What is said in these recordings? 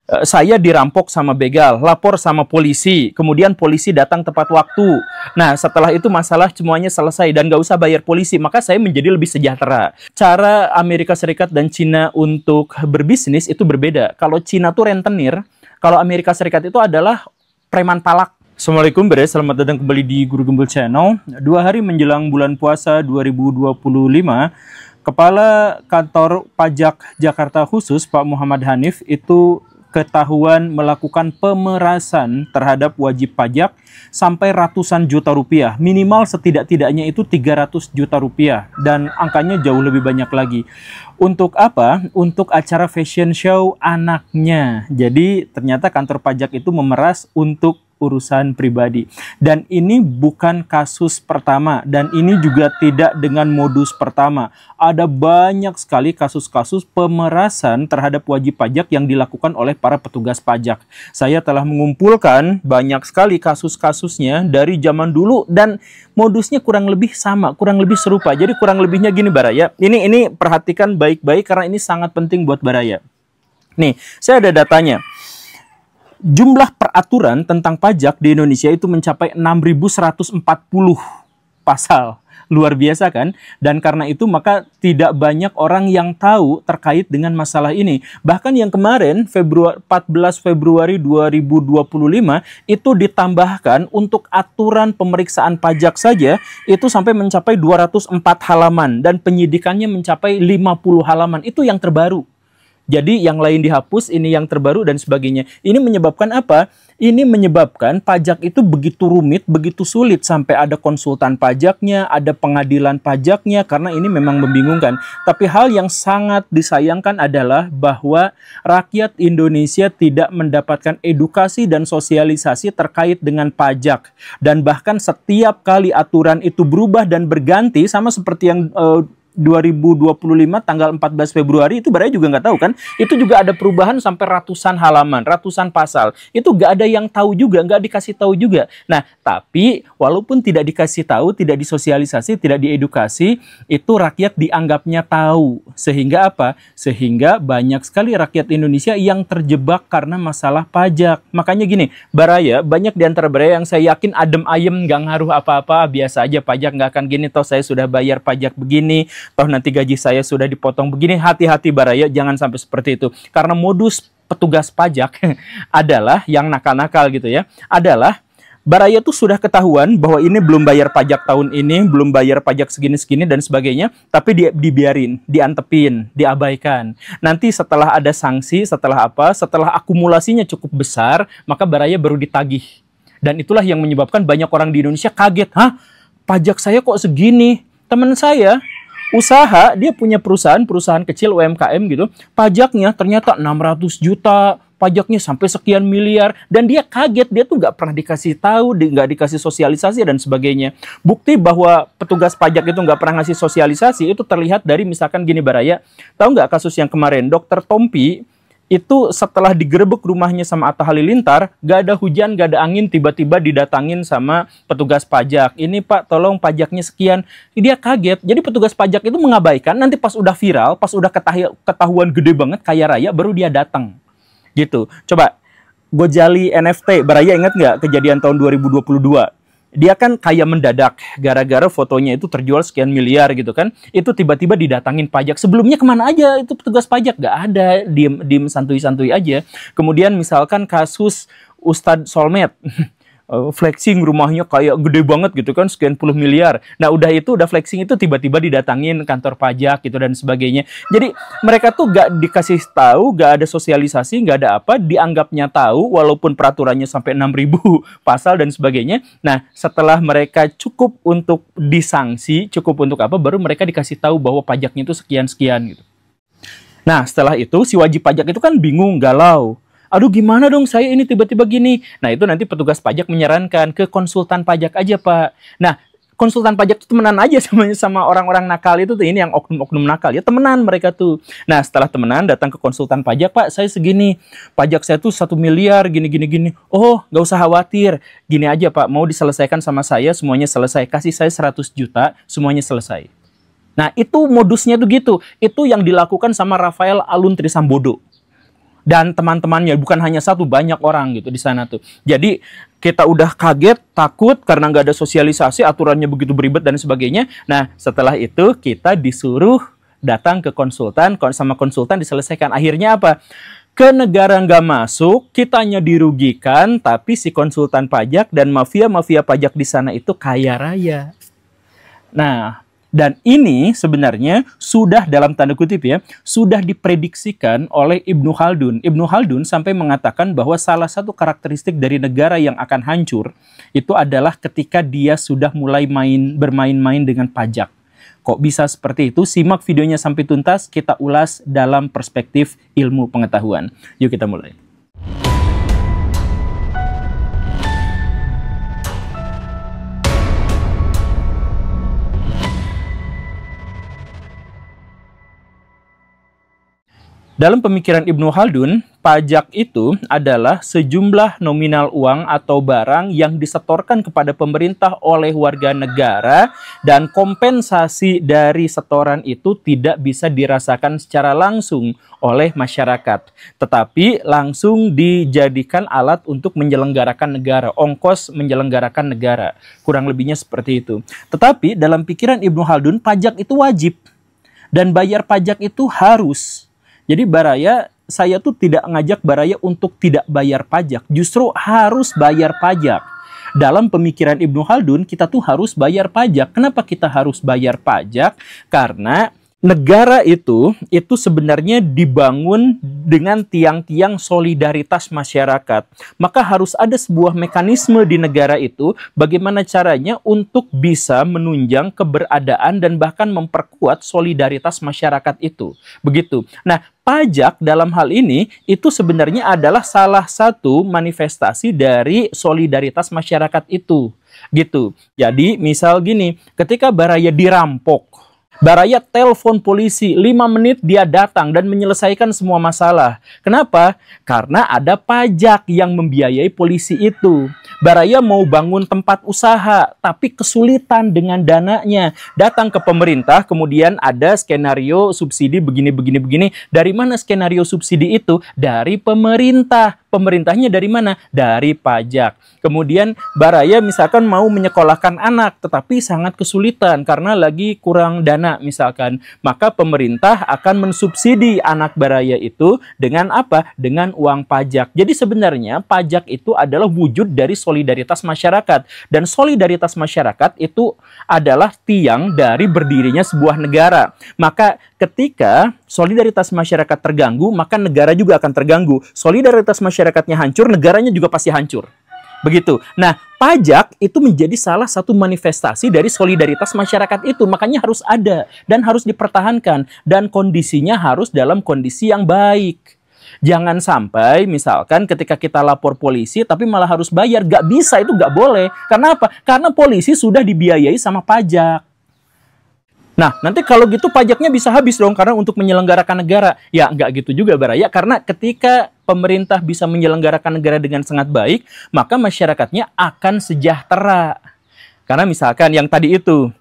Saya dirampok sama begal, lapor sama polisi, kemudian polisi datang tepat waktu. Nah, setelah itu masalah semuanya selesai dan nggak usah bayar polisi, maka saya menjadi lebih sejahtera. Cara Amerika Serikat dan Cina untuk berbisnis itu berbeda. Kalau Cina tuh rentenir, kalau Amerika Serikat itu adalah preman palak. Assalamualaikum bre, selamat datang kembali di Guru Gembul Channel. 2 hari menjelang bulan puasa 2025, Kepala Kantor Pajak Jakarta Khusus Pak Muhammad Hanif itu ketahuan melakukan pemerasan terhadap wajib pajak sampai ratusan juta rupiah. Minimal setidak-tidaknya itu 300 juta rupiah. Dan angkanya jauh lebih banyak lagi. Untuk apa? Untuk acara fashion show anaknya. Jadi ternyata kantor pajak itu memeras untuk urusan pribadi. Dan ini bukan kasus pertama. Dan ini juga tidak dengan modus pertama. Ada banyak sekali kasus-kasus pemerasan terhadap wajib pajak yang dilakukan oleh para petugas pajak. Saya telah mengumpulkan banyak sekali kasus-kasusnya dari zaman dulu dan modusnya kurang lebih sama, kurang lebih serupa. Jadi kurang lebihnya gini Baraya. Ini perhatikan baik-baik karena ini sangat penting buat Baraya. Nih, saya ada datanya. Jumlah peraturan tentang pajak di Indonesia itu mencapai 6.140 pasal. Luar biasa kan? Dan karena itu maka tidak banyak orang yang tahu terkait dengan masalah ini. Bahkan yang kemarin 14 Februari 2025 itu ditambahkan untuk aturan pemeriksaan pajak saja itu sampai mencapai 204 halaman dan penyidikannya mencapai 50 halaman. Itu yang terbaru. Jadi yang lain dihapus, ini yang terbaru dan sebagainya. Ini menyebabkan apa? Ini menyebabkan pajak itu begitu rumit, begitu sulit. Sampai ada konsultan pajaknya, ada pengadilan pajaknya, karena ini memang membingungkan. Tapi hal yang sangat disayangkan adalah bahwa rakyat Indonesia tidak mendapatkan edukasi dan sosialisasi terkait dengan pajak. Dan bahkan setiap kali aturan itu berubah dan berganti, sama seperti yang 2025 tanggal 14 Februari itu Baraya juga nggak tahu kan, itu juga ada perubahan sampai ratusan halaman, ratusan pasal, itu nggak ada yang tahu juga, nggak dikasih tahu juga. Nah tapi walaupun tidak dikasih tahu, tidak disosialisasi, tidak diedukasi, itu rakyat dianggapnya tahu. Sehingga apa? Sehingga banyak sekali rakyat Indonesia yang terjebak karena masalah pajak. Makanya gini Baraya, banyak diantara Baraya yang saya yakin adem ayem, nggak ngaruh apa-apa, biasa aja pajak nggak akan gini, toh saya sudah bayar pajak begini, toh nanti gaji saya sudah dipotong begini. Hati-hati Baraya, jangan sampai seperti itu. Karena modus petugas pajak adalah yang nakal-nakal gitu ya. Adalah Baraya tuh sudah ketahuan bahwa ini belum bayar pajak tahun ini, belum bayar pajak segini-segini dan sebagainya, tapi dibiarin, diantepin, diabaikan. Nanti setelah ada sanksi, setelah apa, setelah akumulasinya cukup besar, maka Baraya baru ditagih. Dan itulah yang menyebabkan banyak orang di Indonesia kaget. Hah? Pajak saya kok segini? Teman saya usaha, dia punya perusahaan kecil UMKM gitu, pajaknya ternyata 600 juta, pajaknya sampai sekian miliar, dan dia kaget, dia tuh nggak pernah dikasih tahu, nggak dikasih sosialisasi dan sebagainya. Bukti bahwa petugas pajak itu nggak pernah ngasih sosialisasi itu terlihat dari misalkan gini Baraya, tahu nggak kasus yang kemarin Dokter Tompi itu setelah digerebek rumahnya sama Atta Halilintar, gak ada hujan, gak ada angin, tiba-tiba didatangin sama petugas pajak. Ini Pak, tolong pajaknya sekian. Dia kaget. Jadi petugas pajak itu mengabaikan, nanti pas udah viral, pas udah ketahuan gede banget, kaya raya, baru dia datang. Gitu. Coba, Gojali NFT, Baraya ingat nggak kejadian tahun 2022? Dia kan kaya mendadak, gara-gara fotonya itu terjual sekian miliar gitu kan. Itu tiba-tiba didatangin pajak. Sebelumnya kemana aja itu petugas pajak? Gak ada, diem santuy-santuy aja. Kemudian misalkan kasus Ustadz Solmed, flexing rumahnya kayak gede banget gitu kan, sekian puluh miliar. Nah udah flexing itu tiba-tiba didatangin kantor pajak gitu dan sebagainya. Jadi mereka tuh gak dikasih tahu, gak ada sosialisasi, gak ada apa, dianggapnya tahu walaupun peraturannya sampai 6.000 pasal dan sebagainya. Nah setelah mereka cukup untuk disanksi, cukup untuk apa, baru mereka dikasih tahu bahwa pajaknya itu sekian-sekian gitu. Nah setelah itu si wajib pajak itu kan bingung, galau. Aduh gimana dong saya ini tiba-tiba gini. Nah itu nanti petugas pajak menyarankan ke konsultan pajak aja Pak. Nah konsultan pajak itu temenan aja sama orang-orang nakal itu tuh, ini yang oknum-oknum nakal ya, temenan mereka tuh. Nah setelah temenan datang ke konsultan pajak, Pak saya segini, pajak saya tuh 1 miliar gini. Oh nggak usah khawatir, gini aja Pak, mau diselesaikan sama saya, semuanya selesai, kasih saya 100 juta, semuanya selesai. Nah itu modusnya tuh gitu. Itu yang dilakukan sama Rafael Alun Trisambodo. dan teman-temannya, bukan hanya satu, banyak orang gitu di sana tuh. Jadi kita udah kaget, takut karena nggak ada sosialisasi, aturannya begitu beribet dan sebagainya. Nah, setelah itu kita disuruh datang ke konsultan, sama konsultan diselesaikan. Akhirnya apa? Ke negara nggak masuk, kitanya dirugikan, tapi si konsultan pajak dan mafia-mafia pajak di sana itu kaya raya. Nah, dan ini sebenarnya sudah dalam tanda kutip ya, sudah diprediksikan oleh Ibnu Khaldun. Ibnu Khaldun sampai mengatakan bahwa salah satu karakteristik dari negara yang akan hancur itu adalah ketika dia sudah mulai bermain-main dengan pajak. Kok bisa seperti itu? Simak videonya sampai tuntas, kita ulas dalam perspektif ilmu pengetahuan. Yuk kita mulai. Dalam pemikiran Ibnu Khaldun, pajak itu adalah sejumlah nominal uang atau barang yang disetorkan kepada pemerintah oleh warga negara dan kompensasi dari setoran itu tidak bisa dirasakan secara langsung oleh masyarakat, tetapi langsung dijadikan alat untuk menyelenggarakan negara, ongkos menyelenggarakan negara. Kurang lebihnya seperti itu. Tetapi dalam pikiran Ibnu Khaldun, pajak itu wajib dan bayar pajak itu harus. Jadi Baraya, saya tuh tidak ngajak Baraya untuk tidak bayar pajak. Justru harus bayar pajak. Dalam pemikiran Ibnu Khaldun, kita tuh harus bayar pajak. Kenapa kita harus bayar pajak? Karena negara itu sebenarnya dibangun dengan tiang-tiang solidaritas masyarakat. Maka harus ada sebuah mekanisme di negara itu bagaimana caranya untuk bisa menunjang keberadaan dan bahkan memperkuat solidaritas masyarakat itu. Begitu. Nah, pajak dalam hal ini itu sebenarnya adalah salah satu manifestasi dari solidaritas masyarakat itu. Gitu. Jadi, misal gini, ketika Baraya dirampok, Baraya telepon polisi, 5 menit dia datang dan menyelesaikan semua masalah. Kenapa? Karena ada pajak yang membiayai polisi itu. Baraya mau bangun tempat usaha, tapi kesulitan dengan dananya. Datang ke pemerintah, kemudian ada skenario subsidi begini. Dari mana skenario subsidi itu? Dari pemerintah. Pemerintahnya dari mana? Dari pajak. Kemudian Baraya misalkan mau menyekolahkan anak, tetapi sangat kesulitan karena lagi kurang dana misalkan. Maka pemerintah akan mensubsidi anak Baraya itu dengan apa? Dengan uang pajak. Jadi sebenarnya pajak itu adalah wujud dari solidaritas masyarakat. Dan solidaritas masyarakat itu adalah tiang dari berdirinya sebuah negara. Maka ketika solidaritas masyarakat terganggu, maka negara juga akan terganggu. Solidaritas masyarakatnya hancur, negaranya juga pasti hancur. Begitu. Nah, pajak itu menjadi salah satu manifestasi dari solidaritas masyarakat itu. Makanya harus ada dan harus dipertahankan. Dan kondisinya harus dalam kondisi yang baik. Jangan sampai misalkan ketika kita lapor polisi tapi malah harus bayar. Gak bisa, itu gak boleh. Karena apa? Karena polisi sudah dibiayai sama pajak. Nah, nanti kalau gitu pajaknya bisa habis dong karena untuk menyelenggarakan negara. Ya, nggak gitu juga Baraya. Karena ketika pemerintah bisa menyelenggarakan negara dengan sangat baik, maka masyarakatnya akan sejahtera. Karena misalkan yang tadi itu,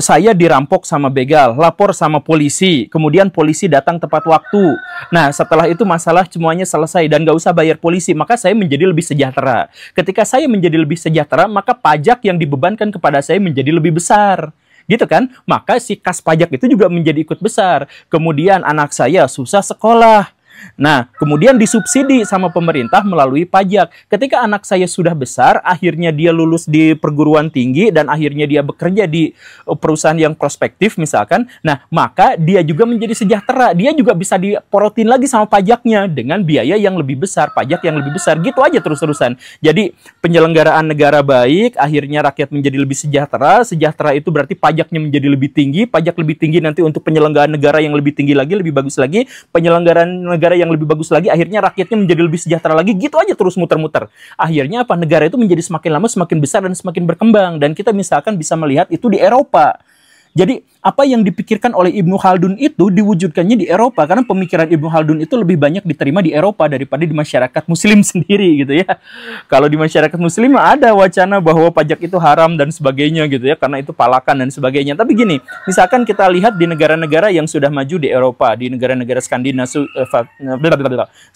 saya dirampok sama begal, lapor sama polisi, kemudian polisi datang tepat waktu. Nah, setelah itu masalah semuanya selesai dan nggak usah bayar polisi, maka saya menjadi lebih sejahtera. Ketika saya menjadi lebih sejahtera, maka pajak yang dibebankan kepada saya menjadi lebih besar. Gitu kan? Maka si kas pajak itu juga menjadi ikut besar. Kemudian anak saya susah sekolah. Nah, kemudian disubsidi sama pemerintah melalui pajak. Ketika anak saya sudah besar, akhirnya dia lulus di perguruan tinggi dan akhirnya dia bekerja di perusahaan yang prospektif misalkan. Nah, maka dia juga menjadi sejahtera. Dia juga bisa diporotin lagi sama pajaknya dengan biaya yang lebih besar, pajak yang lebih besar. Gitu aja terus-terusan. Jadi, penyelenggaraan negara baik, akhirnya rakyat menjadi lebih sejahtera. Sejahtera itu berarti pajaknya menjadi lebih tinggi. Pajak lebih tinggi nanti untuk penyelenggaraan negara yang lebih tinggi lagi, lebih bagus lagi. Penyelenggaraan negara yang lebih bagus lagi, akhirnya rakyatnya menjadi lebih sejahtera lagi, gitu aja terus muter-muter. Akhirnya apa? Negara itu menjadi semakin lama semakin besar dan semakin berkembang. Dan kita misalkan bisa melihat itu di Eropa. Jadi apa yang dipikirkan oleh Ibnu Khaldun itu diwujudkannya di Eropa, karena pemikiran Ibnu Khaldun itu lebih banyak diterima di Eropa daripada di masyarakat Muslim sendiri gitu ya. Kalau di masyarakat Muslim ada wacana bahwa pajak itu haram dan sebagainya gitu ya, karena itu palakan dan sebagainya. Tapi gini, misalkan kita lihat di negara-negara yang sudah maju di Eropa, di negara-negara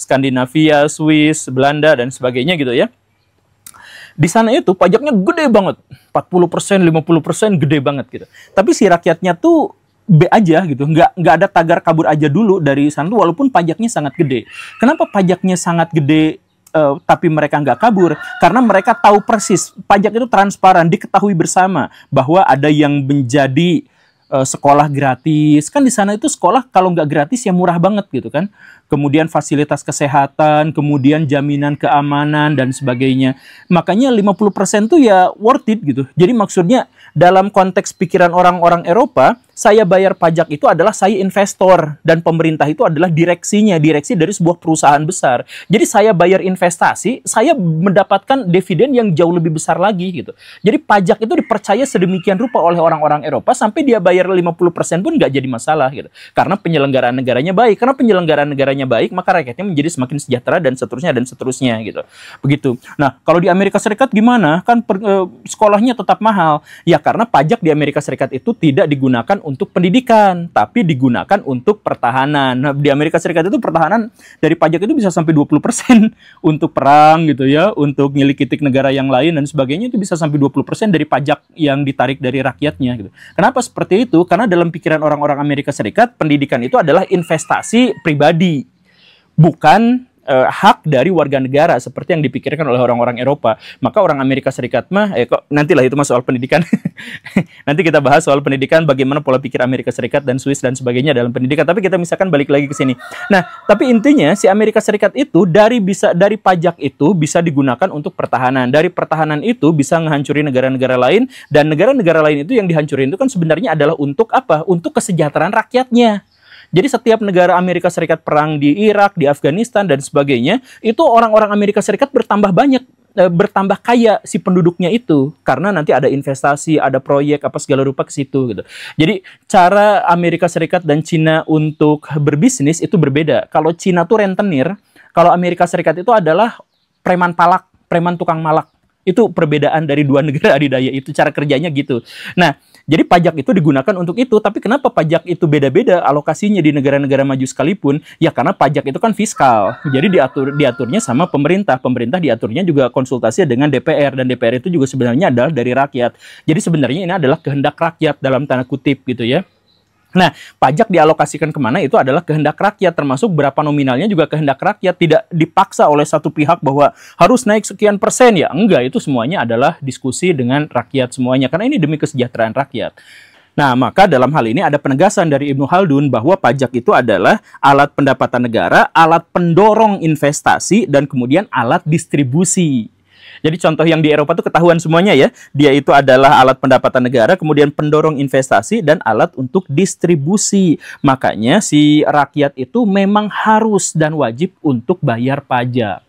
Skandinavia, Swiss, Belanda dan sebagainya gitu ya. Di sana itu pajaknya gede banget, 40%, 50% gede banget gitu. Tapi si rakyatnya tuh B aja gitu, nggak ada tagar kabur aja dulu dari sana tuh, walaupun pajaknya sangat gede. Kenapa pajaknya sangat gede tapi mereka nggak kabur? Karena mereka tahu persis, pajak itu transparan, diketahui bersama bahwa ada yang menjadi sekolah gratis. Kan di sana itu sekolah kalau nggak gratis ya murah banget gitu kan. Kemudian fasilitas kesehatan, kemudian jaminan keamanan dan sebagainya. Makanya 50% tuh ya worth it gitu. Jadi maksudnya dalam konteks pikiran orang-orang Eropa, saya bayar pajak itu adalah saya investor dan pemerintah itu adalah direksinya, direksi dari sebuah perusahaan besar. Jadi saya bayar investasi, saya mendapatkan dividen yang jauh lebih besar lagi gitu. Jadi pajak itu dipercaya sedemikian rupa oleh orang-orang Eropa sampai dia bayar 50% pun nggak jadi masalah gitu. Karena penyelenggaraan negaranya baik, karena penyelenggaraan negaranya baik, maka rakyatnya menjadi semakin sejahtera dan seterusnya gitu. Begitu. Nah, kalau di Amerika Serikat gimana? Kan sekolahnya tetap mahal. Ya karena pajak di Amerika Serikat itu tidak digunakan untuk pendidikan, tapi digunakan untuk pertahanan. Nah, di Amerika Serikat itu pertahanan dari pajak itu bisa sampai 20% untuk perang gitu ya, untuk nyelikitik negara yang lain dan sebagainya, itu bisa sampai 20% dari pajak yang ditarik dari rakyatnya gitu. Kenapa seperti itu? Karena dalam pikiran orang-orang Amerika Serikat, pendidikan itu adalah investasi pribadi, bukan hak dari warga negara seperti yang dipikirkan oleh orang-orang Eropa. Maka orang Amerika Serikat mah kok nantilah itu mas soal pendidikan. Nanti kita bahas soal pendidikan, bagaimana pola pikir Amerika Serikat dan Swiss dan sebagainya dalam pendidikan. Tapi kita misalkan balik lagi ke sini. Nah, tapi intinya si Amerika Serikat itu dari pajak itu bisa digunakan untuk pertahanan. Dari pertahanan itu bisa menghancuri negara-negara lain, dan negara-negara lain itu yang dihancurin itu kan sebenarnya adalah untuk apa? Untuk kesejahteraan rakyatnya. Jadi setiap negara Amerika Serikat perang di Irak, di Afghanistan, dan sebagainya, itu orang-orang Amerika Serikat bertambah banyak, bertambah kaya si penduduknya itu. Karena nanti ada investasi, ada proyek, apa segala rupa ke situ gitu. Jadi cara Amerika Serikat dan Cina untuk berbisnis itu berbeda. Kalau Cina tuh rentenir, kalau Amerika Serikat itu adalah preman palak, preman tukang malak. Itu perbedaan dari dua negara adidaya itu, cara kerjanya gitu. Nah, jadi pajak itu digunakan untuk itu. Tapi kenapa pajak itu beda-beda alokasinya di negara-negara maju sekalipun? Ya karena pajak itu kan fiskal. Jadi diaturnya sama pemerintah. Pemerintah diaturnya juga konsultasi dengan DPR. Dan DPR itu juga sebenarnya adalah dari rakyat. Jadi sebenarnya ini adalah kehendak rakyat dalam tanda kutip gitu ya. Nah, pajak dialokasikan kemana itu adalah kehendak rakyat, termasuk berapa nominalnya juga kehendak rakyat, tidak dipaksa oleh satu pihak bahwa harus naik sekian persen. Ya enggak, itu semuanya adalah diskusi dengan rakyat semuanya, karena ini demi kesejahteraan rakyat. Nah, maka dalam hal ini ada penegasan dari Ibnu Khaldun bahwa pajak itu adalah alat pendapatan negara, alat pendorong investasi, dan kemudian alat distribusi. Jadi contoh yang di Eropa itu ketahuan semuanya ya. Dia itu adalah alat pendapatan negara, kemudian pendorong investasi, dan alat untuk distribusi. Makanya si rakyat itu memang harus dan wajib untuk bayar pajak.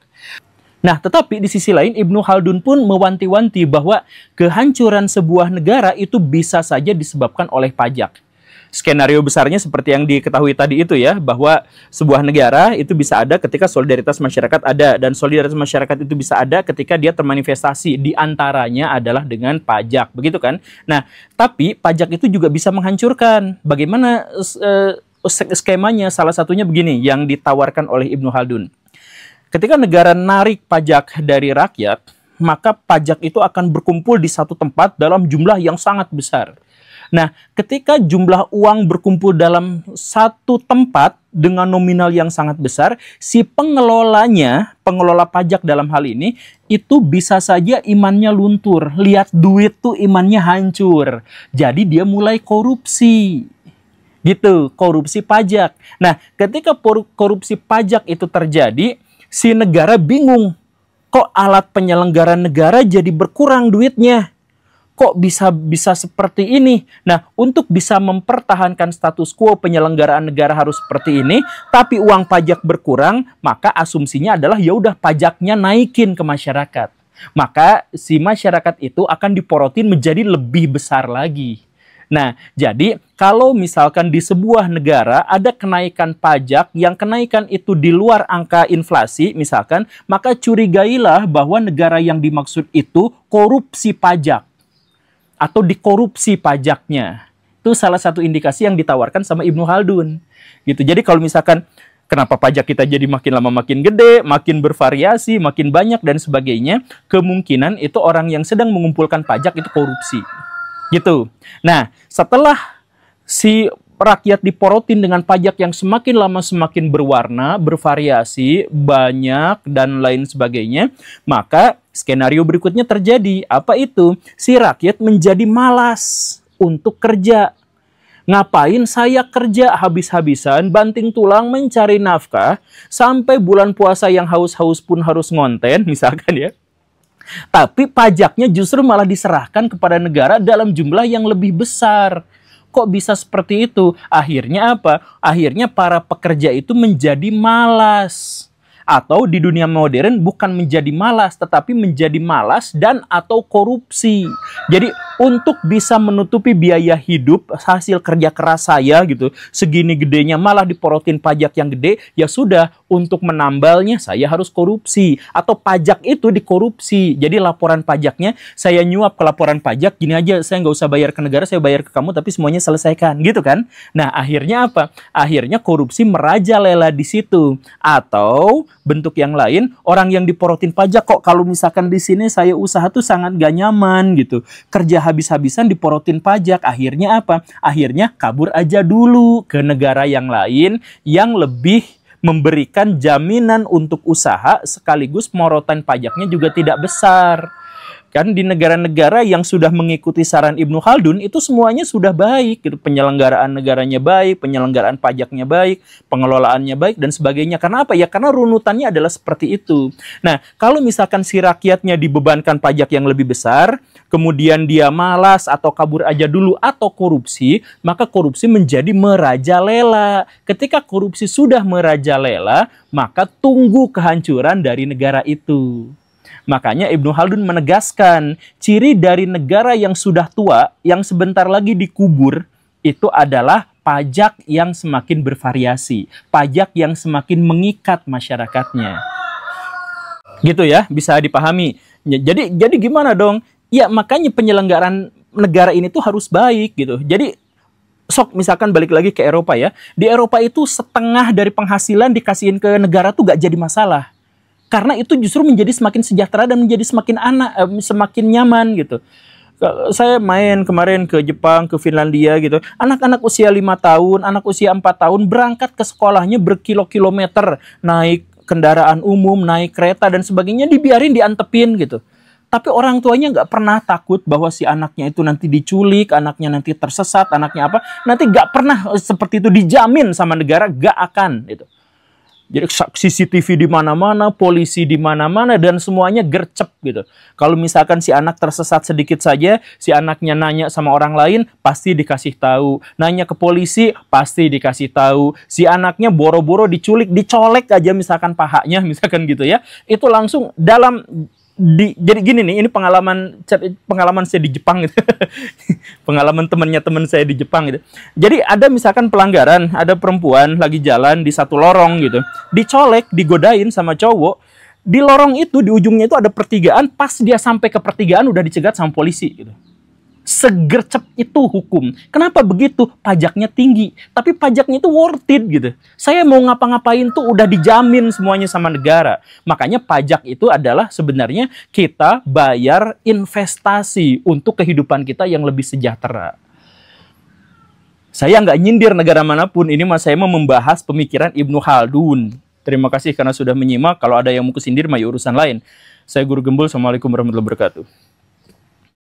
Nah, tetapi di sisi lain Ibnu Khaldun pun mewanti-wanti bahwa kehancuran sebuah negara itu bisa saja disebabkan oleh pajak. Skenario besarnya seperti yang diketahui tadi itu ya, bahwa sebuah negara itu bisa ada ketika solidaritas masyarakat ada, dan solidaritas masyarakat itu bisa ada ketika dia termanifestasi, diantaranya adalah dengan pajak, begitu kan? Nah, tapi pajak itu juga bisa menghancurkan. Bagaimana skemanya? Salah satunya begini yang ditawarkan oleh Ibnu Khaldun. Ketika negara narik pajak dari rakyat, maka pajak itu akan berkumpul di satu tempat dalam jumlah yang sangat besar. Nah, ketika jumlah uang berkumpul dalam satu tempat dengan nominal yang sangat besar, si pengelolanya, pengelola pajak dalam hal ini, itu bisa saja imannya luntur. Lihat duit tuh imannya hancur. Jadi dia mulai korupsi. Gitu, korupsi pajak. Nah, ketika korupsi pajak itu terjadi, si negara bingung. Kok alat penyelenggaraan negara jadi berkurang duitnya? Kok bisa seperti ini? Nah, untuk bisa mempertahankan status quo penyelenggaraan negara harus seperti ini, tapi uang pajak berkurang, maka asumsinya adalah ya udah pajaknya naikin ke masyarakat. Maka si masyarakat itu akan diporotin menjadi lebih besar lagi. Nah, jadi kalau misalkan di sebuah negara ada kenaikan pajak yang kenaikan itu di luar angka inflasi misalkan, maka curigailah bahwa negara yang dimaksud itu korupsi pajak atau dikorupsi pajaknya. Itu salah satu indikasi yang ditawarkan sama Ibnu Khaldun. Gitu. Jadi kalau misalkan kenapa pajak kita jadi makin lama makin gede, makin bervariasi, makin banyak dan sebagainya, kemungkinan itu orang yang sedang mengumpulkan pajak itu korupsi. Gitu. Nah, setelah si rakyat diporotin dengan pajak yang semakin lama semakin berwarna, bervariasi, banyak, dan lain sebagainya, maka skenario berikutnya terjadi. Apa itu? Si rakyat menjadi malas untuk kerja. Ngapain saya kerja habis-habisan, banting tulang mencari nafkah, sampai bulan puasa yang haus-haus pun harus ngonten, misalkan ya. Tapi pajaknya justru malah diserahkan kepada negara dalam jumlah yang lebih besar. Kok bisa seperti itu? Akhirnya apa? Akhirnya para pekerja itu menjadi malas. Atau di dunia modern bukan menjadi malas, tetapi menjadi malas dan atau korupsi. Jadi untuk bisa menutupi biaya hidup hasil kerja keras saya gitu, segini gedenya malah diporotin pajak yang gede, ya sudah, untuk menambalnya saya harus korupsi. Atau pajak itu dikorupsi. Jadi laporan pajaknya saya nyuap ke laporan pajak, gini aja, saya nggak usah bayar ke negara, saya bayar ke kamu, tapi semuanya selesaikan, gitu kan? Nah, akhirnya apa? Akhirnya korupsi merajalela di situ. Atau bentuk yang lain, orang yang diporotin pajak, kok kalau misalkan di sini saya usaha tuh sangat gak nyaman gitu. Kerja habis-habisan diporotin pajak. Akhirnya apa? Akhirnya kabur aja dulu ke negara yang lain yang lebih memberikan jaminan untuk usaha sekaligus morotan pajaknya juga tidak besar. Kan di negara-negara yang sudah mengikuti saran Ibnu Khaldun itu semuanya sudah baik gitu. Penyelenggaraan negaranya baik, penyelenggaraan pajaknya baik, pengelolaannya baik dan sebagainya. Karena apa? Ya karena runutannya adalah seperti itu. Nah, kalau misalkan si rakyatnya dibebankan pajak yang lebih besar, kemudian dia malas atau kabur aja dulu atau korupsi, maka korupsi menjadi merajalela. Ketika korupsi sudah merajalela, maka tunggu kehancuran dari negara itu. Makanya Ibnu Khaldun menegaskan, ciri dari negara yang sudah tua, yang sebentar lagi dikubur, itu adalah pajak yang semakin bervariasi, pajak yang semakin mengikat masyarakatnya. Gitu ya, bisa dipahami. Jadi gimana dong? Ya makanya penyelenggaraan negara ini tuh harus baik gitu. Jadi sok misalkan balik lagi ke Eropa ya. Di Eropa itu setengah dari penghasilan dikasihin ke negara tuh gak jadi masalah. Karena itu justru menjadi semakin sejahtera dan menjadi semakin nyaman gitu. Saya main kemarin ke Jepang, ke Finlandia gitu. Anak-anak usia 5 tahun, anak usia 4 tahun berangkat ke sekolahnya berkilo-kilometer. Naik kendaraan umum, naik kereta dan sebagainya dibiarin diantepin gitu. Tapi orang tuanya nggak pernah takut bahwa si anaknya itu nanti diculik, anaknya nanti tersesat, anaknya apa. Nanti nggak pernah seperti itu, dijamin sama negara, nggak akan gitu. Jadi CCTV di mana-mana, polisi di mana-mana, dan semuanya gercep gitu. Kalau misalkan si anak tersesat sedikit saja, si anaknya nanya sama orang lain, pasti dikasih tahu. Nanya ke polisi, pasti dikasih tahu. Si anaknya boro-boro diculik, dicolek aja misalkan pahanya, misalkan gitu ya. Itu langsung dalam... jadi gini nih, ini pengalaman saya di Jepang gitu. Pengalaman teman saya di Jepang gitu. Jadi ada misalkan pelanggaran, ada perempuan lagi jalan di satu lorong gitu. Dicolek, digodain sama cowok. Di lorong itu, di ujungnya itu ada pertigaan, pas dia sampai ke pertigaan udah dicegat sama polisi gitu. Segercep itu hukum. Kenapa begitu? Pajaknya tinggi. Tapi pajaknya itu worth it gitu. Saya mau ngapa-ngapain tuh udah dijamin semuanya sama negara. Makanya pajak itu adalah sebenarnya kita bayar investasi untuk kehidupan kita yang lebih sejahtera. Saya nggak nyindir negara manapun. Ini mas saya mau membahas pemikiran Ibnu Khaldun. Terima kasih karena sudah menyimak. Kalau ada yang mau kesindir, mah urusan lain. Saya Guru Gembul. Assalamualaikum warahmatullahi wabarakatuh.